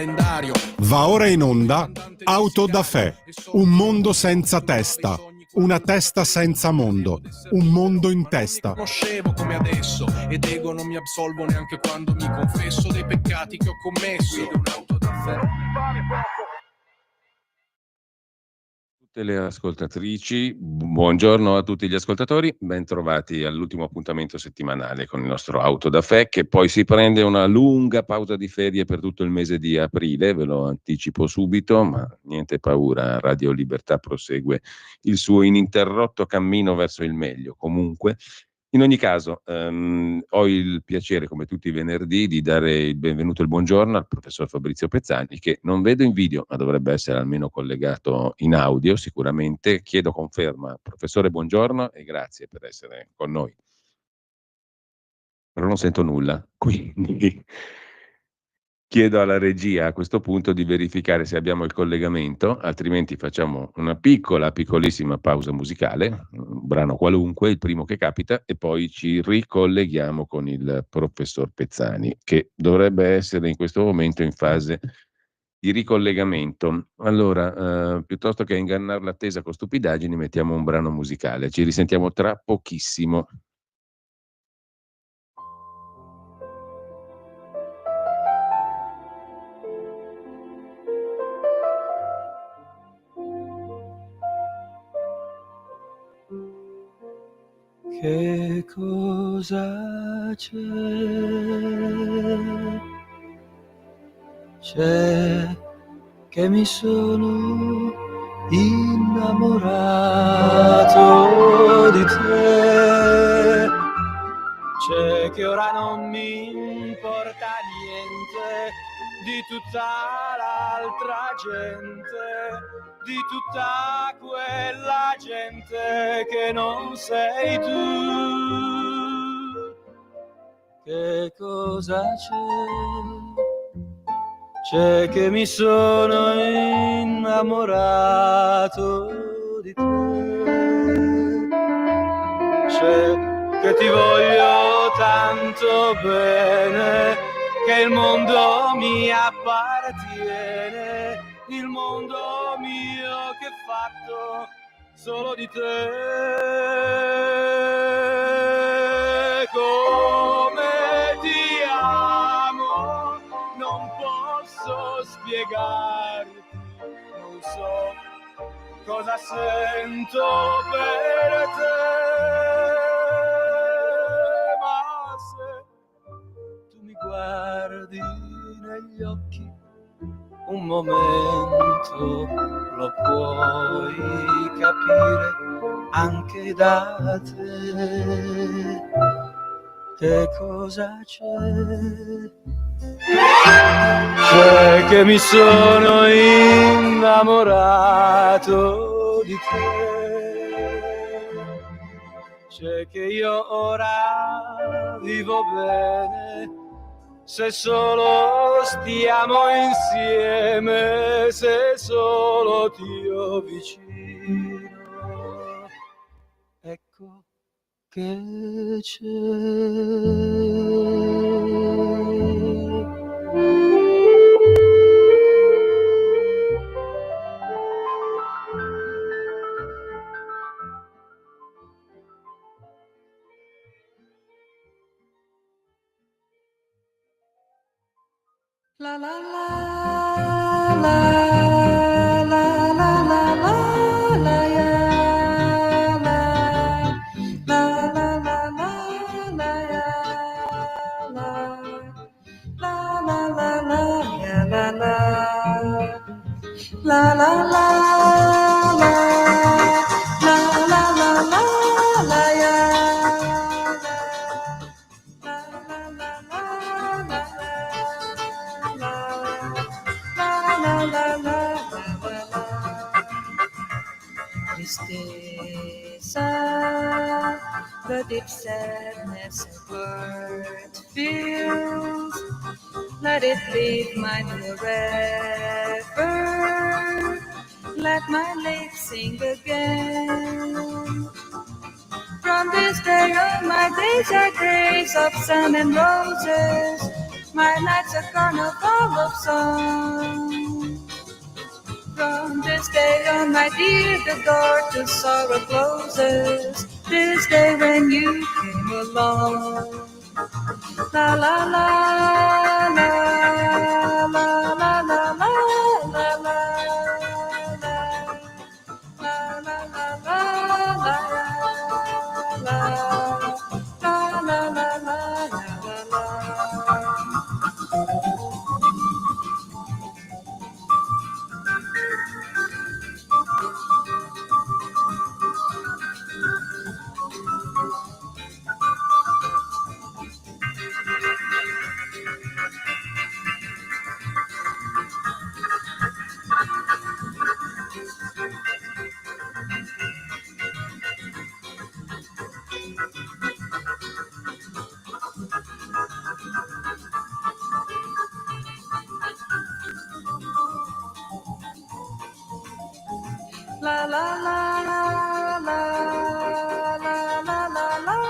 Va ora in onda Auto da Fè, un mondo senza testa, una testa senza mondo, un mondo in testa. Conoscevo come adesso ed ego non mi absolvo neanche quando mi confesso dei peccati che ho commesso. Un'auto da Fè. Tutte le ascoltatrici, buongiorno a tutti gli ascoltatori, ben trovati all'ultimo appuntamento settimanale con il nostro Auto da Fè, che poi si prende una lunga pausa di ferie per tutto il mese di aprile, ve lo anticipo subito, ma niente paura, Radio Libertà prosegue il suo ininterrotto cammino verso il meglio. Comunque, in ogni caso, ho il piacere, come tutti i venerdì, di dare il benvenuto e il buongiorno al professor Fabrizio Pezzani, che non vedo in video, ma dovrebbe essere almeno collegato in audio sicuramente. Chiedo conferma. Professore, buongiorno e grazie per essere con noi. Però non sento nulla, quindi chiedo alla regia a questo punto di verificare se abbiamo il collegamento, altrimenti facciamo una piccolissima pausa musicale, un brano qualunque, il primo che capita, e poi ci ricolleghiamo con il professor Pezzani, che dovrebbe essere in questo momento in fase di ricollegamento. Allora, piuttosto che ingannare l'attesa con stupidaggini, mettiamo un brano musicale. Ci risentiamo tra pochissimo. Che cosa c'è? C'è che mi sono innamorato di te. C'è che ora non mi importa niente di tutta l'altra gente, di tutta quella gente che non sei tu. Che cosa c'è? C'è che mi sono innamorato di te. C'è che ti voglio tanto bene, che il mondo mi appartiene, il mondo mio che è fatto solo di te. Come ti amo, non posso spiegarti, non so cosa sento per te, ma se tu mi guardi negli occhi un momento lo puoi capire anche da te. Che cosa c'è? C'è che mi sono innamorato di te. C'è che io ora vivo bene se solo stiamo insieme, se solo ti ho vicino. Ecco che c'è. La la la la la la la la la ya la la la la la la ya la la la la la ya la la la la la la la la la la ya Tristeza, the deep sadness a word feels, let it leave my forever, let my lips sing again. From this day on my days are days of sun and roses, My night's a carnival of song. From this day on, my dear, the door to sorrow closes. This day when you came along. La la la la la la la la la la. La la la la la la la la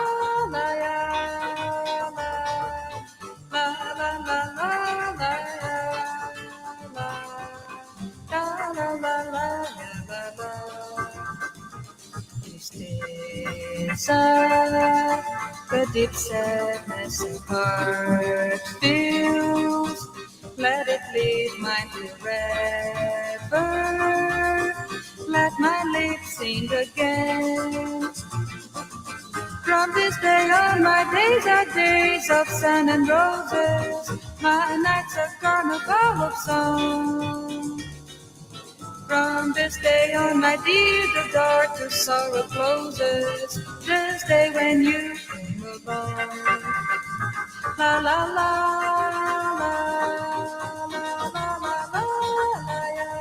la la ya la la la la la la la la. Tristeza, the deep sadness of heart feels. Let it lead mine forever. Let my lips sing again. From this day on, my days are days of sand and roses. My nights are carnival of song. From this day on, my dear, the door to sorrow closes. This day when you came along. La la la la la la la la ya.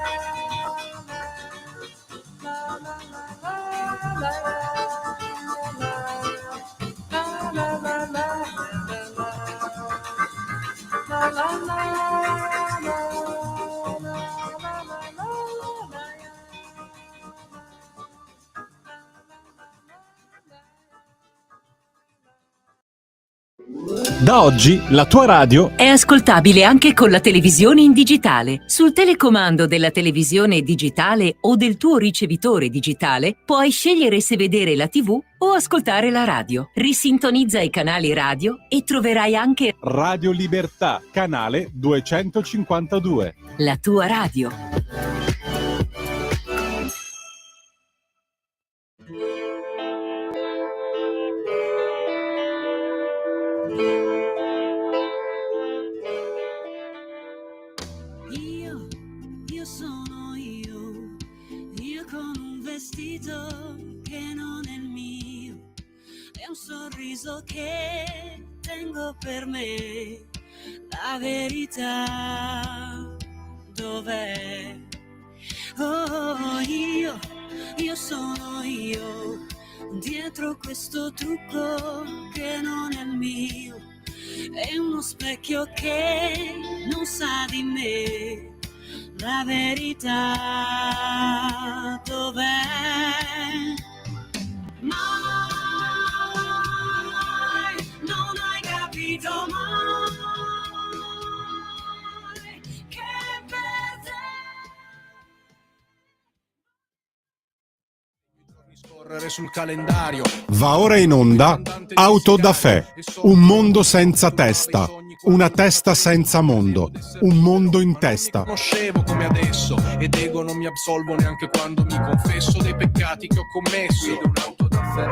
La la la la la la la la la la la la la. Da oggi la tua radio è ascoltabile anche con la televisione in digitale. Sul telecomando della televisione digitale o del tuo ricevitore digitale puoi scegliere se vedere la TV o ascoltare la radio. Risintonizza i canali radio e troverai anche Radio Libertà, canale 252. la tua radio. Io sono io con un vestito che non è il mio, è un sorriso che tengo per me, la verità dov'è? Oh, io sono io, dietro questo trucco che non è il mio, è uno specchio che non sa di me, la verità dov'è? Mai, non hai capito mai che per te scorrere sul calendario. Va ora in onda Auto da Fè, un mondo senza testa, una testa senza mondo, un mondo in testa. Conoscevo come adesso ed ego non mi absolvo neanche quando mi confesso dei peccati che ho commesso. Un'auto da Fè.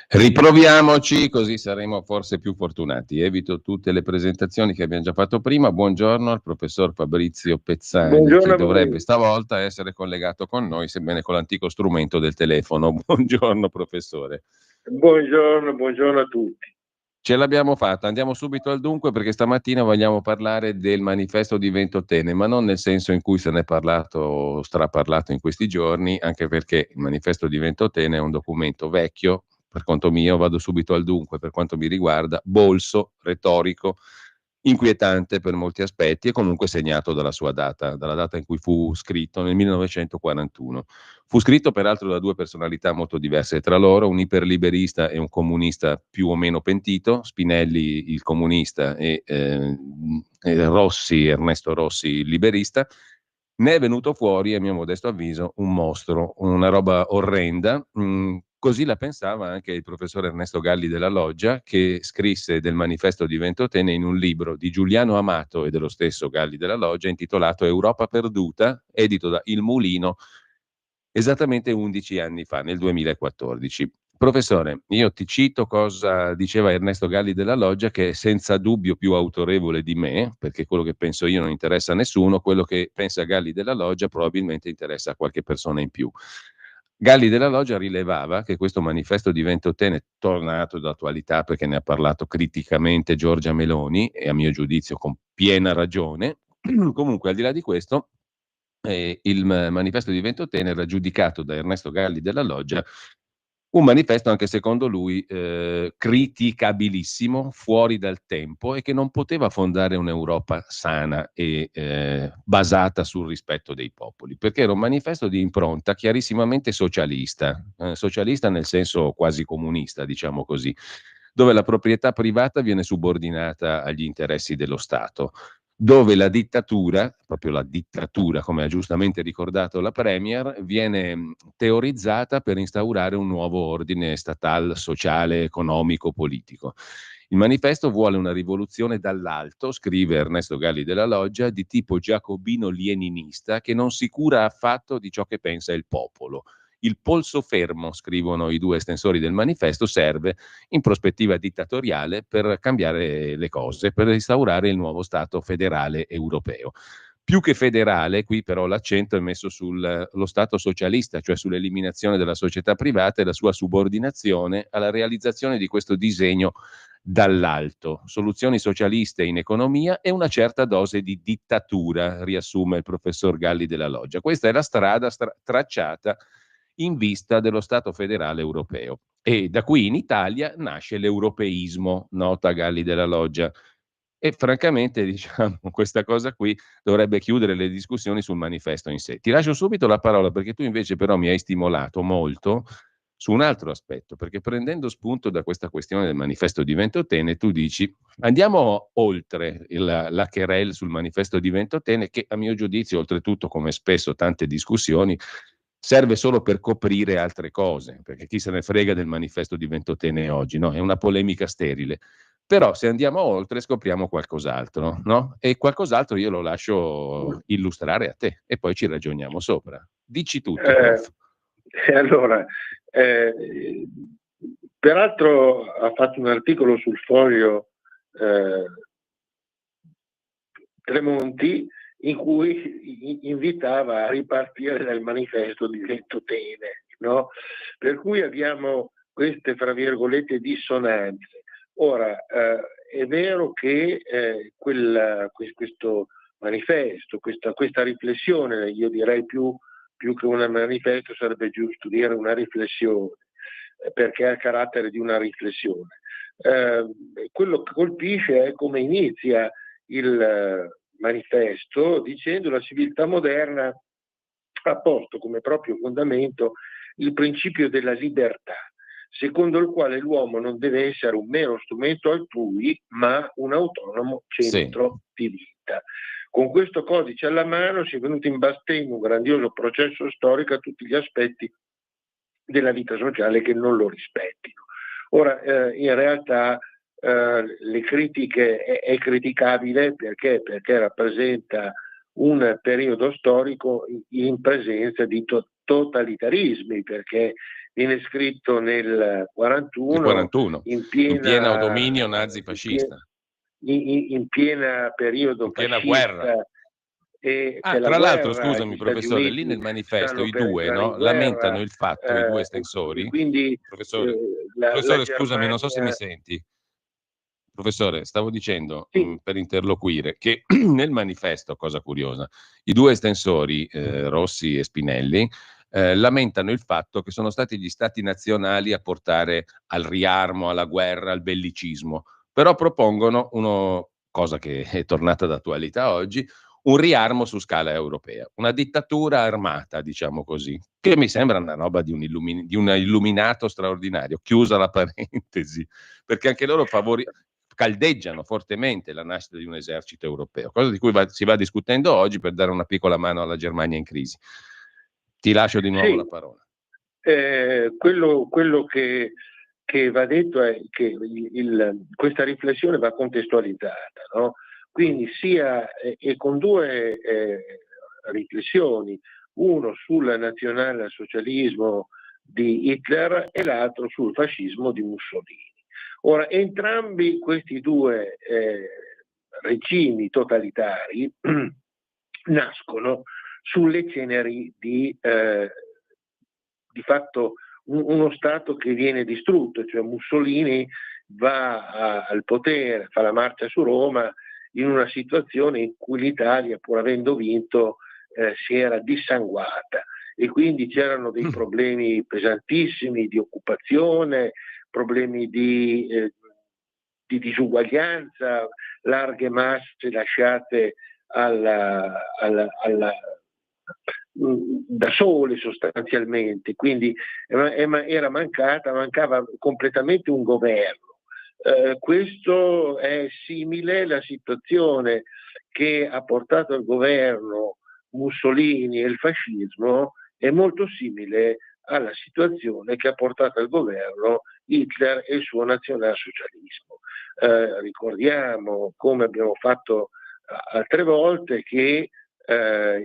Riproviamoci, così saremo forse più fortunati. Evito tutte le presentazioni che abbiamo già fatto prima. Buongiorno al professor Fabrizio Pezzani, Buongiorno che a dovrebbe voi. stavolta essere collegato con noi, sebbene con l'antico strumento del telefono. Buongiorno professore. Buongiorno a tutti. Ce l'abbiamo fatta, andiamo subito al dunque perché stamattina vogliamo parlare del manifesto di Ventotene, ma non nel senso in cui se ne è parlato, straparlato in questi giorni, anche perché il manifesto di Ventotene è un documento vecchio, per conto mio, vado subito al dunque, per quanto mi riguarda, bolso, retorico, inquietante per molti aspetti e comunque segnato dalla sua data, dalla data in cui fu scritto nel 1941. Fu scritto peraltro da due personalità molto diverse tra loro, un iperliberista e un comunista più o meno pentito, Spinelli il comunista e Rossi, Ernesto Rossi il liberista. Ne è venuto fuori, a mio modesto avviso, un mostro, una roba orrenda. Così la pensava anche il professor Ernesto Galli della Loggia, che scrisse del manifesto di Ventotene in un libro di Giuliano Amato e dello stesso Galli della Loggia, intitolato Europa perduta, edito da Il Mulino, esattamente 11 anni fa, nel 2014. Professore, io ti cito cosa diceva Ernesto Galli della Loggia, che è senza dubbio più autorevole di me, perché quello che penso io non interessa a nessuno, quello che pensa Galli della Loggia probabilmente interessa a qualche persona in più. Galli della Loggia rilevava che questo manifesto di Ventotene, tornato d'attualità perché ne ha parlato criticamente Giorgia Meloni, e a mio giudizio con piena ragione, comunque al di là di questo, il manifesto di Ventotene era giudicato da Ernesto Galli della Loggia un manifesto anche secondo lui criticabilissimo, fuori dal tempo e che non poteva fondare un'Europa sana e basata sul rispetto dei popoli, perché era un manifesto di impronta chiarissimamente socialista, socialista nel senso quasi comunista, diciamo così, dove la proprietà privata viene subordinata agli interessi dello Stato, dove la dittatura, proprio la dittatura, come ha giustamente ricordato la Premier, viene teorizzata per instaurare un nuovo ordine statale, sociale, economico, politico. Il manifesto vuole una rivoluzione dall'alto, scrive Ernesto Galli della Loggia, di tipo giacobino-leninista che non si cura affatto di ciò che pensa il popolo. Il polso fermo, scrivono i due estensori del manifesto, serve in prospettiva dittatoriale per cambiare le cose, per instaurare il nuovo Stato federale europeo. Più che federale, qui però l'accento è messo sullo Stato socialista, cioè sull'eliminazione della società privata e la sua subordinazione alla realizzazione di questo disegno dall'alto. Soluzioni socialiste in economia e una certa dose di dittatura, riassume il professor Galli della Loggia. Questa è la strada tracciata in vista dello Stato federale europeo. E da qui in Italia nasce l'europeismo, nota Galli della Loggia. E francamente, diciamo, questa cosa qui dovrebbe chiudere le discussioni sul manifesto in sé. Ti lascio subito la parola perché tu invece però mi hai stimolato molto su un altro aspetto, perché prendendo spunto da questa questione del manifesto di Ventotene, tu dici andiamo oltre la querelle sul manifesto di Ventotene, che a mio giudizio, oltretutto, come spesso tante discussioni, serve solo per coprire altre cose, perché chi se ne frega del manifesto di Ventotene oggi, no? È una polemica sterile. Però se andiamo oltre scopriamo qualcos'altro, no? E qualcos'altro io lo lascio illustrare a te e poi ci ragioniamo sopra. Dici tutto, prof. Allora, peraltro ha fatto un articolo sul Foglio Tremonti in cui invitava a ripartire dal manifesto di Ventotene, no? Per cui abbiamo queste, fra virgolette, dissonanze. Ora, è vero che questo manifesto, questa riflessione, io direi più che un manifesto sarebbe giusto dire una riflessione, perché ha il carattere di una riflessione. Quello che colpisce è come inizia il manifesto dicendo la civiltà moderna ha posto come proprio fondamento il principio della libertà, secondo il quale l'uomo non deve essere un mero strumento altrui, ma un autonomo centro di vita. Con questo codice alla mano si è venuto in battendo un grandioso processo storico a tutti gli aspetti della vita sociale che non lo rispettino. Ora, in realtà le critiche è criticabile perché rappresenta un periodo storico in presenza di totalitarismi, perché viene scritto nel 41, in piena dominio nazifascista, in piena periodo in piena fascista, guerra. E tra l'altro, scusami professore, lì nel manifesto i due lamentano il fatto, i due estensori, quindi professore, scusami, non so se mi senti. Professore, stavo dicendo, sì, per interloquire, che nel manifesto, cosa curiosa, i due estensori, Rossi e Spinelli, lamentano il fatto che sono stati gli stati nazionali a portare al riarmo, alla guerra, al bellicismo, però propongono cosa che è tornata d'attualità oggi, un riarmo su scala europea, una dittatura armata, diciamo così, che mi sembra una roba di un illuminato straordinario, chiusa la parentesi, perché anche loro caldeggiano fortemente la nascita di un esercito europeo, cosa di cui si va discutendo oggi per dare una piccola mano alla Germania in crisi. Ti lascio di nuovo Sì, la parola. quello che va detto è che questa riflessione va contestualizzata, no? Quindi e con due riflessioni, uno sul nazionalsocialismo di Hitler e l'altro sul fascismo di Mussolini. Ora, entrambi questi due regimi totalitari nascono sulle ceneri di fatto uno Stato che viene distrutto, cioè Mussolini va al potere, fa la marcia su Roma in una situazione in cui l'Italia, pur avendo vinto, si era dissanguata e quindi c'erano dei problemi pesantissimi di occupazione, problemi di disuguaglianza, larghe masse lasciate da sole sostanzialmente, quindi mancava completamente un governo. Questo è simile alla situazione che ha portato al governo Mussolini e il fascismo, è molto simile alla situazione che ha portato al governo Hitler e il suo nazionalsocialismo. Ricordiamo, come abbiamo fatto altre volte, che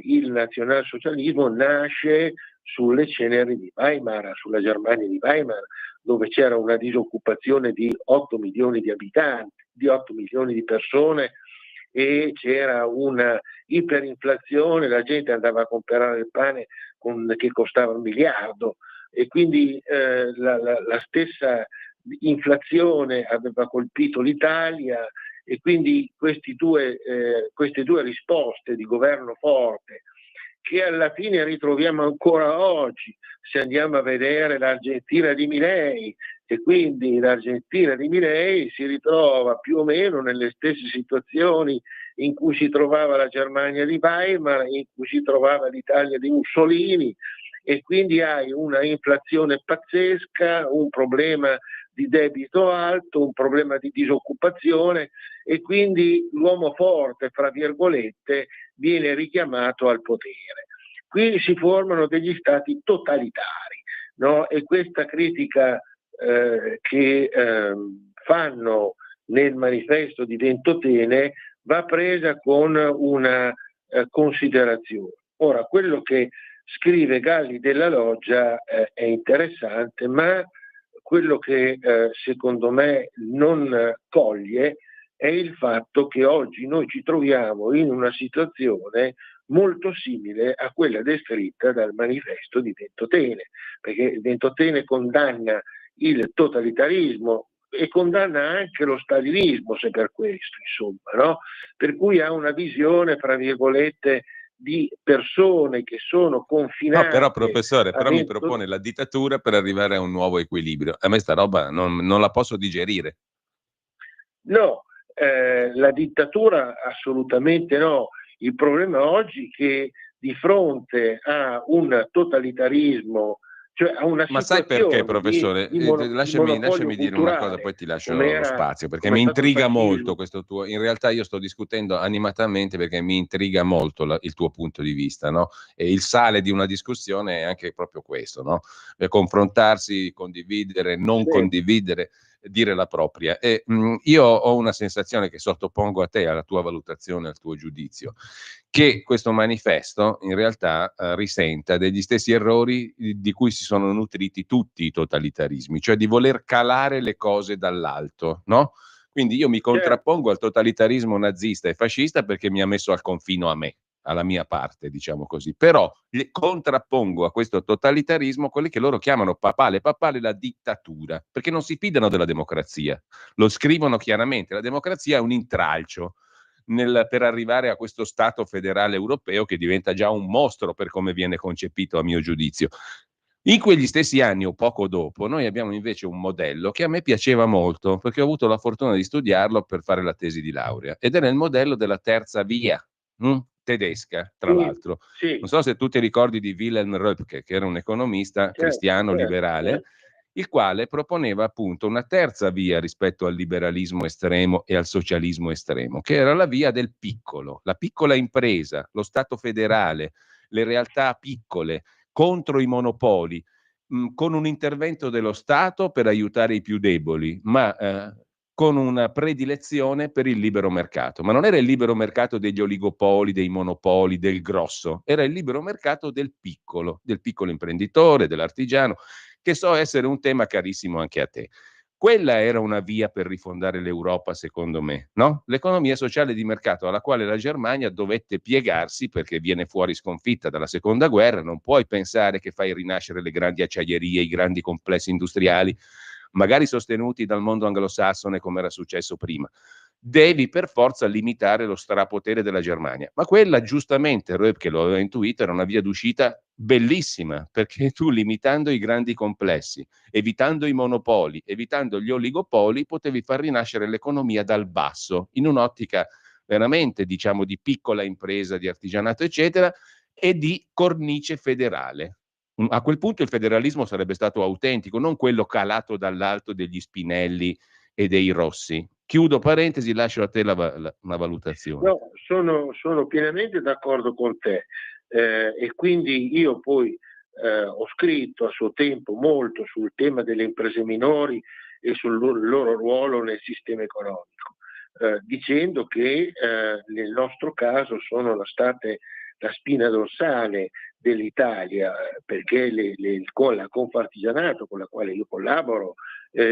il nazionalsocialismo nasce sulle ceneri di Weimar, sulla Germania di Weimar, dove c'era una disoccupazione di 8 milioni di abitanti, di 8 milioni di persone, e c'era una iperinflazione, la gente andava a comprare il pane che costava 1 miliardo e quindi la stessa inflazione aveva colpito l'Italia. E quindi queste due risposte di governo forte, che alla fine ritroviamo ancora oggi, se andiamo a vedere l'Argentina di Milei, e quindi l'Argentina di Milei si ritrova più o meno nelle stesse situazioni in cui si trovava la Germania di Weimar, in cui si trovava l'Italia di Mussolini, e quindi hai una inflazione pazzesca, un problema di debito alto, un problema di disoccupazione, e quindi l'uomo forte, fra virgolette, viene richiamato al potere. Qui si formano degli stati totalitari, no? E questa critica che fanno nel manifesto di Ventotene va presa con una considerazione. Ora, quello che scrive Galli della Loggia è interessante, ma quello che secondo me non coglie è il fatto che oggi noi ci troviamo in una situazione molto simile a quella descritta dal manifesto di Ventotene, perché Ventotene condanna il totalitarismo e condanna anche lo stalinismo, se per questo, insomma, no? Per cui ha una visione, fra virgolette, di persone che sono confinate. No, però professore, mi propone la dittatura per arrivare a un nuovo equilibrio. A me sta roba non la posso digerire. No, la dittatura assolutamente no. Il problema oggi è che di fronte a un totalitarismo, cioè a una Ma sai perché, professore? Lasciami dire una cosa, poi ti lascio lo spazio, perché mi intriga molto questo tuo. In realtà io sto discutendo animatamente perché mi intriga molto il tuo punto di vista, no? E il sale di una discussione è anche proprio questo, no? Per confrontarsi, condividere, non condividere, dire la propria. E io ho una sensazione che sottopongo a te, alla tua valutazione, al tuo giudizio, che questo manifesto in realtà risenta degli stessi errori di cui si sono nutriti tutti i totalitarismi, cioè di voler calare le cose dall'alto, no? Quindi io mi contrappongo al totalitarismo nazista e fascista perché mi ha messo al confino a me, alla mia parte, diciamo così, però contrappongo a questo totalitarismo quelli che loro chiamano papale la dittatura, perché non si fidano della democrazia, lo scrivono chiaramente, la democrazia è un intralcio per arrivare a questo Stato federale europeo che diventa già un mostro per come viene concepito, a mio giudizio. In quegli stessi anni o poco dopo, noi abbiamo invece un modello che a me piaceva molto, perché ho avuto la fortuna di studiarlo per fare la tesi di laurea, ed era il modello della terza via, tedesca, tra Sì, l'altro. sì, Non so se tu ti ricordi di Wilhelm Röpke, che era un economista certo, cristiano certo, liberale, certo. il quale proponeva appunto una terza via rispetto al liberalismo estremo e al socialismo estremo, che era la via del piccolo, la piccola impresa, lo Stato federale, le realtà piccole contro i monopoli, con un intervento dello Stato per aiutare i più deboli, ma con una predilezione per il libero mercato. Ma non era il libero mercato degli oligopoli, dei monopoli, del grosso, era il libero mercato del piccolo imprenditore, dell'artigiano, che so essere un tema carissimo anche a te. Quella era una via per rifondare l'Europa, secondo me, no? L'economia sociale di mercato alla quale la Germania dovette piegarsi perché viene fuori sconfitta dalla seconda guerra. Non puoi pensare che fai rinascere le grandi acciaierie, i grandi complessi industriali, magari sostenuti dal mondo anglosassone come era successo prima. Devi per forza limitare lo strapotere della Germania. Ma quella, giustamente, Röpke lo aveva intuito, era una via d'uscita bellissima, perché tu limitando i grandi complessi, evitando i monopoli, evitando gli oligopoli, potevi far rinascere l'economia dal basso, in un'ottica veramente, diciamo, di piccola impresa, di artigianato, eccetera, e di cornice federale. A quel punto il federalismo sarebbe stato autentico, non quello calato dall'alto degli Spinelli e dei Rossi. Chiudo parentesi, lascio a te una valutazione. No, sono pienamente d'accordo con te, e quindi io poi ho scritto a suo tempo molto sul tema delle imprese minori e sul loro ruolo nel sistema economico, dicendo che nel nostro caso sono state la spina dorsale dell'Italia, perché con la Confartigianato, con la quale io collaboro,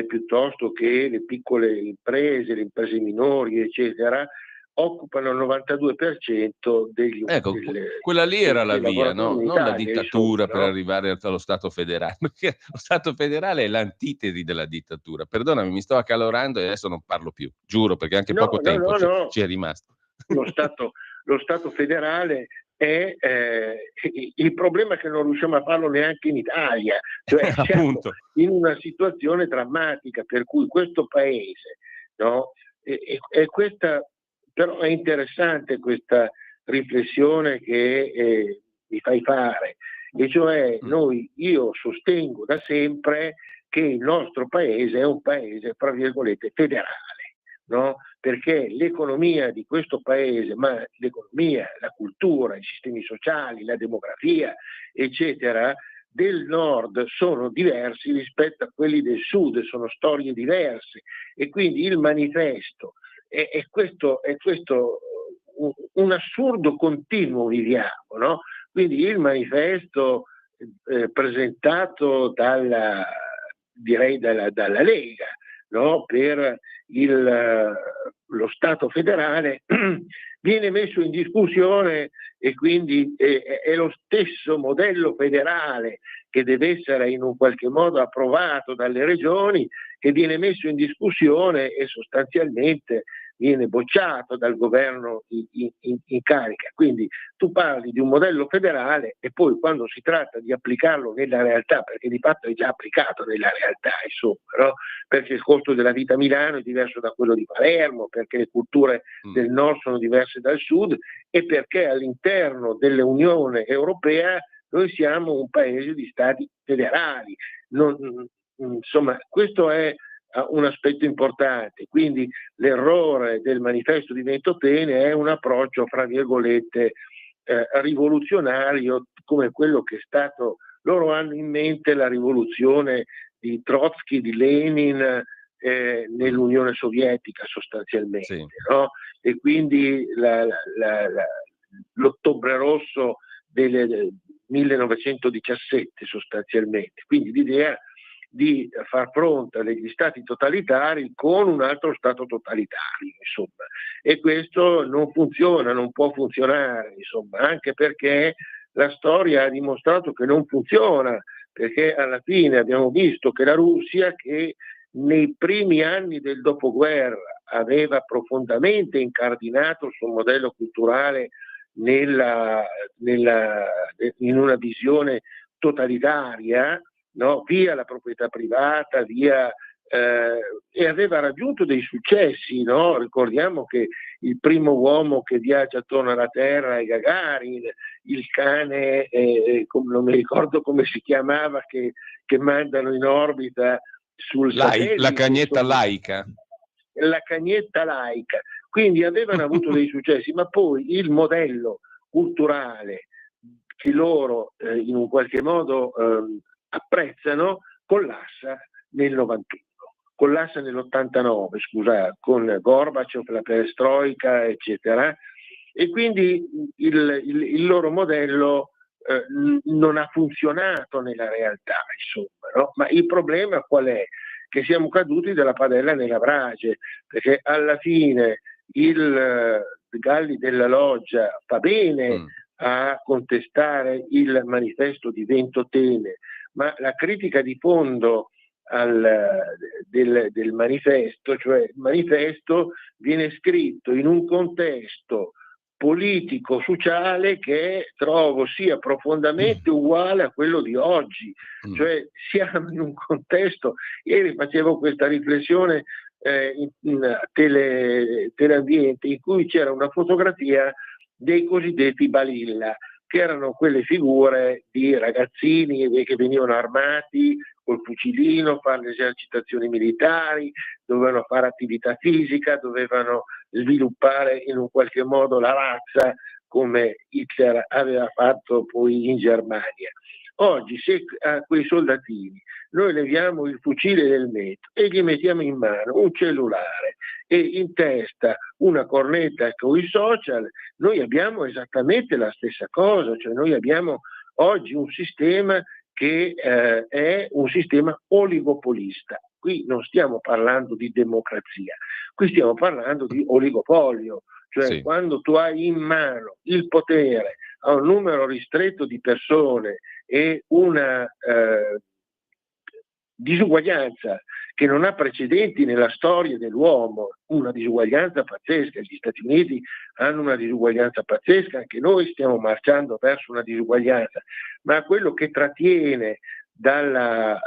piuttosto che le piccole imprese, le imprese minori, eccetera, occupano il 92% Ecco, quella lì era la dei via, lavoratori no? in Non la Italia, dittatura insomma, per no? arrivare allo Stato federale, perché lo Stato federale è l'antitesi della dittatura. Perdonami, mi sto accalorando e adesso non parlo più, giuro, perché anche No, poco no, tempo no, no. ci è rimasto. Lo Stato federale è il problema è che non riusciamo a farlo neanche in Italia, cioè siamo Appunto. in una situazione drammatica per cui questo paese, no? E questa, però è interessante questa riflessione che mi fai fare, e cioè io sostengo da sempre che il nostro paese è un paese, tra virgolette, federale, no? Perché l'economia di questo paese, ma l'economia, la cultura, i sistemi sociali, la demografia, eccetera, del nord sono diversi rispetto a quelli del sud, sono storie diverse, e quindi il manifesto è questo un assurdo continuo viviamo, no? Quindi il manifesto presentato dalla Lega, no? Per lo Stato federale viene messo in discussione, e quindi è lo stesso modello federale che deve essere in un qualche modo approvato dalle regioni, che viene messo in discussione e sostanzialmente viene bocciato dal governo in carica. Quindi tu parli di un modello federale e poi quando si tratta di applicarlo nella realtà, perché di fatto è già applicato nella realtà, insomma, no? Perché il costo della vita a Milano è diverso da quello di Palermo, perché le culture del nord sono diverse dal sud, e perché all'interno dell'Unione Europea noi siamo un paese di stati federali. Insomma, questo è un aspetto importante. Quindi l'errore del manifesto di Ventotene è un approccio, fra virgolette, rivoluzionario, come quello che è stato. Loro hanno in mente la rivoluzione di Trotsky, di Lenin, nell'Unione Sovietica sostanzialmente, Sì. no? E quindi l'ottobre rosso del 1917 sostanzialmente. Quindi l'idea di far fronte agli stati totalitari con un altro stato totalitario, insomma. E questo non funziona, non può funzionare, insomma, anche perché la storia ha dimostrato che non funziona, perché alla fine abbiamo visto che la Russia, che nei primi anni del dopoguerra aveva profondamente incardinato il suo modello culturale in una visione totalitaria, no? Via la proprietà privata, e aveva raggiunto dei successi, no? Ricordiamo che il primo uomo che viaggia attorno alla Terra è Gagarin, il cane, non mi ricordo come si chiamava, che mandano in orbita sul satellite. La cagnetta laica. La cagnetta laica. Quindi avevano avuto dei successi, ma poi il modello culturale che loro in un qualche modo apprezzano collassa nel 91. Collassa nell'89, scusa, con Gorbaciov, la perestroica, eccetera, e quindi il loro modello non ha funzionato nella realtà, insomma, no? Ma il problema qual è? Che siamo caduti dalla padella nella brace, perché alla fine il Galli della Loggia fa bene a contestare il manifesto di Ventotene, ma la critica di fondo del manifesto, cioè il manifesto viene scritto in un contesto politico-sociale che trovo sia profondamente uguale a quello di oggi, cioè siamo in un contesto, ieri facevo questa riflessione in teleambiente in cui c'era una fotografia dei cosiddetti balilla, che erano quelle figure di ragazzini che venivano armati col fucilino, fare le esercitazioni militari, dovevano fare attività fisica, dovevano sviluppare in un qualche modo la razza come Hitler aveva fatto poi in Germania. Oggi se a quei soldatini noi leviamo il fucile del metro e gli mettiamo in mano un cellulare e in testa una cornetta con i social, noi abbiamo esattamente la stessa cosa, cioè noi abbiamo oggi un sistema che è un sistema oligopolista. Qui non stiamo parlando di democrazia, qui stiamo parlando di oligopolio, cioè sì. Quando tu hai in mano il potere a un numero ristretto di persone e una disuguaglianza che non ha precedenti nella storia dell'uomo, una disuguaglianza pazzesca. Gli Stati Uniti hanno una disuguaglianza pazzesca, anche noi stiamo marciando verso una disuguaglianza, ma quello che trattiene dalla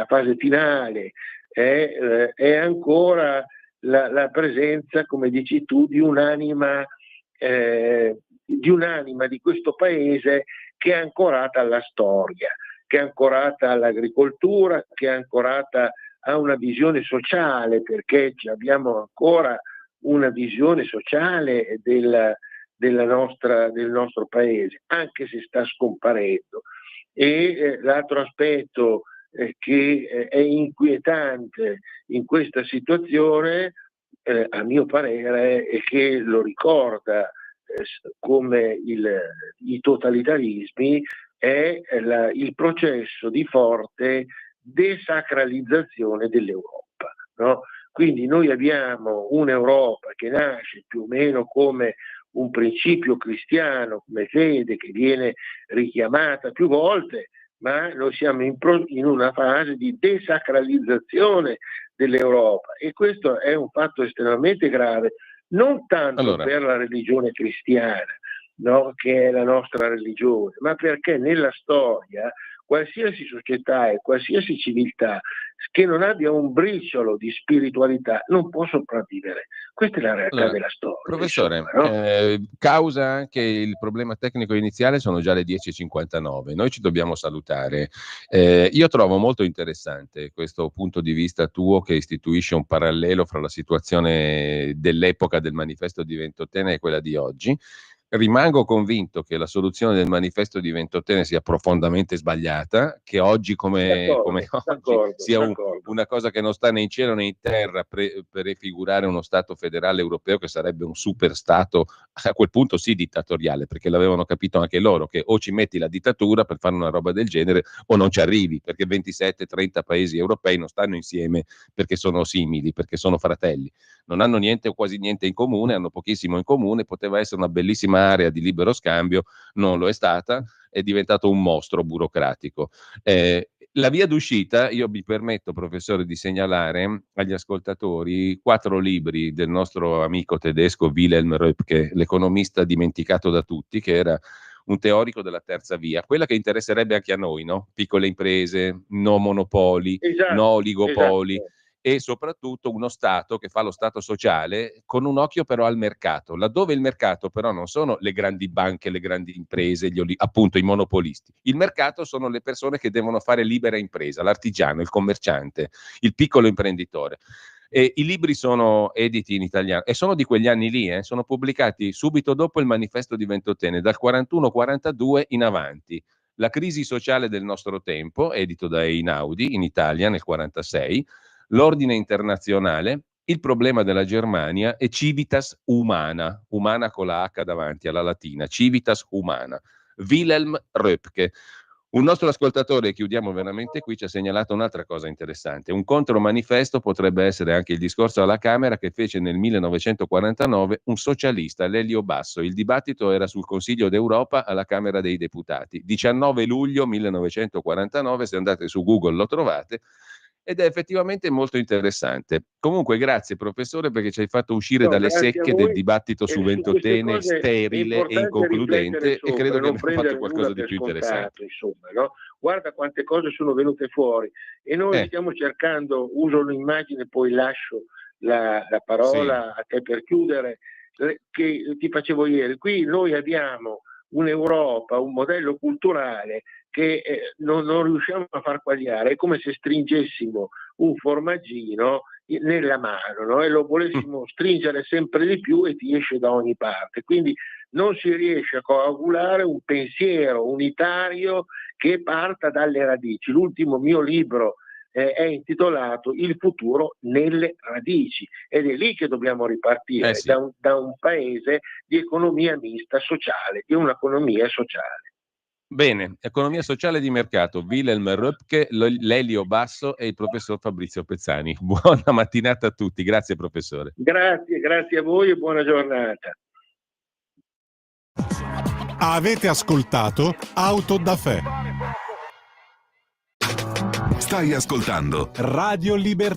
fase finale è ancora la presenza, come dici tu, di un'anima di questo paese che è ancorata alla storia, che è ancorata all'agricoltura, che è ancorata a una visione sociale, perché abbiamo ancora una visione sociale del nostro paese, anche se sta scomparendo. E l'altro aspetto che è inquietante in questa situazione, a mio parere, è che lo ricorda come i totalitarismi, è il processo di forte desacralizzazione dell'Europa, no? Quindi noi abbiamo un'Europa che nasce più o meno come un principio cristiano, come fede, che viene richiamata più volte, ma noi siamo in una fase di desacralizzazione dell'Europa, e questo è un fatto estremamente grave, non tanto per la religione cristiana, no, che è la nostra religione, ma perché nella storia qualsiasi società e qualsiasi civiltà che non abbia un briciolo di spiritualità non può sopravvivere. Questa è la realtà della storia. Professore, insomma, no? Causa anche il problema tecnico iniziale, sono già le 10:59, noi ci dobbiamo salutare. Io trovo molto interessante questo punto di vista tuo, che istituisce un parallelo fra la situazione dell'epoca del manifesto di Ventotene e quella di oggi. Rimango convinto che la soluzione del manifesto di Ventotene sia profondamente sbagliata, che oggi come oggi sia una cosa che non sta né in cielo né in terra per prefigurare uno Stato federale europeo che sarebbe un super Stato, a quel punto sì dittatoriale, perché l'avevano capito anche loro che o ci metti la dittatura per fare una roba del genere o non ci arrivi, perché 27-30 paesi europei non stanno insieme perché sono simili, perché sono fratelli, non hanno niente o quasi niente in comune, hanno pochissimo in comune. Poteva essere una bellissima area di libero scambio, non lo è stata, è diventato un mostro burocratico. La via d'uscita, io mi permetto, professore, di segnalare agli ascoltatori 4 libri del nostro amico tedesco Wilhelm Röpke, l'economista dimenticato da tutti, che era un teorico della terza via, quella che interesserebbe anche a noi, no? Piccole imprese, no monopoli, Esatto, no oligopoli. esatto. E soprattutto uno Stato che fa lo Stato sociale con un occhio però al mercato, laddove il mercato però non sono le grandi banche, le grandi imprese, appunto i monopolisti. Il mercato sono le persone che devono fare libera impresa, l'artigiano, il commerciante, il piccolo imprenditore. E i libri sono editi in italiano e sono di quegli anni lì, sono pubblicati subito dopo il manifesto di Ventotene, dal 41-42 in avanti. La crisi sociale del nostro tempo, edito da Einaudi in Italia nel 46, L'ordine internazionale, Il problema della Germania e Civitas Humana, umana con la H davanti alla latina, Civitas Humana. Wilhelm Röpke. Un nostro ascoltatore, chiudiamo veramente qui, ci ha segnalato un'altra cosa interessante. Un contromanifesto potrebbe essere anche il discorso alla Camera che fece nel 1949 un socialista, Lelio Basso. Il dibattito era sul Consiglio d'Europa alla Camera dei Deputati. 19 luglio 1949, se andate su Google lo trovate, ed è effettivamente molto interessante. Comunque grazie professore perché ci hai fatto uscire dalle secche del dibattito su Ventotene sterile e inconcludente e credo che abbiamo fatto qualcosa di più interessante. Insomma, no? Guarda quante cose sono venute fuori e noi stiamo cercando, uso un'immagine poi lascio la parola a te per chiudere, che ti facevo ieri. Qui noi abbiamo un'Europa, un modello culturale che non riusciamo a far quagliare, è come se stringessimo un formaggino nella mano, no? E lo volessimo stringere sempre di più e ti esce da ogni parte, quindi non si riesce a coagulare un pensiero unitario che parta dalle radici. L'ultimo mio libro è intitolato Il futuro nelle radici ed è lì che dobbiamo ripartire da un paese di economia mista sociale, di un'economia sociale. Bene, economia sociale di mercato, Wilhelm Röpke, Lelio Basso e il professor Fabrizio Pezzani. Buona mattinata a tutti, grazie professore. Grazie a voi e buona giornata. Avete ascoltato Auto da Fè. Stai ascoltando Radio Libertà.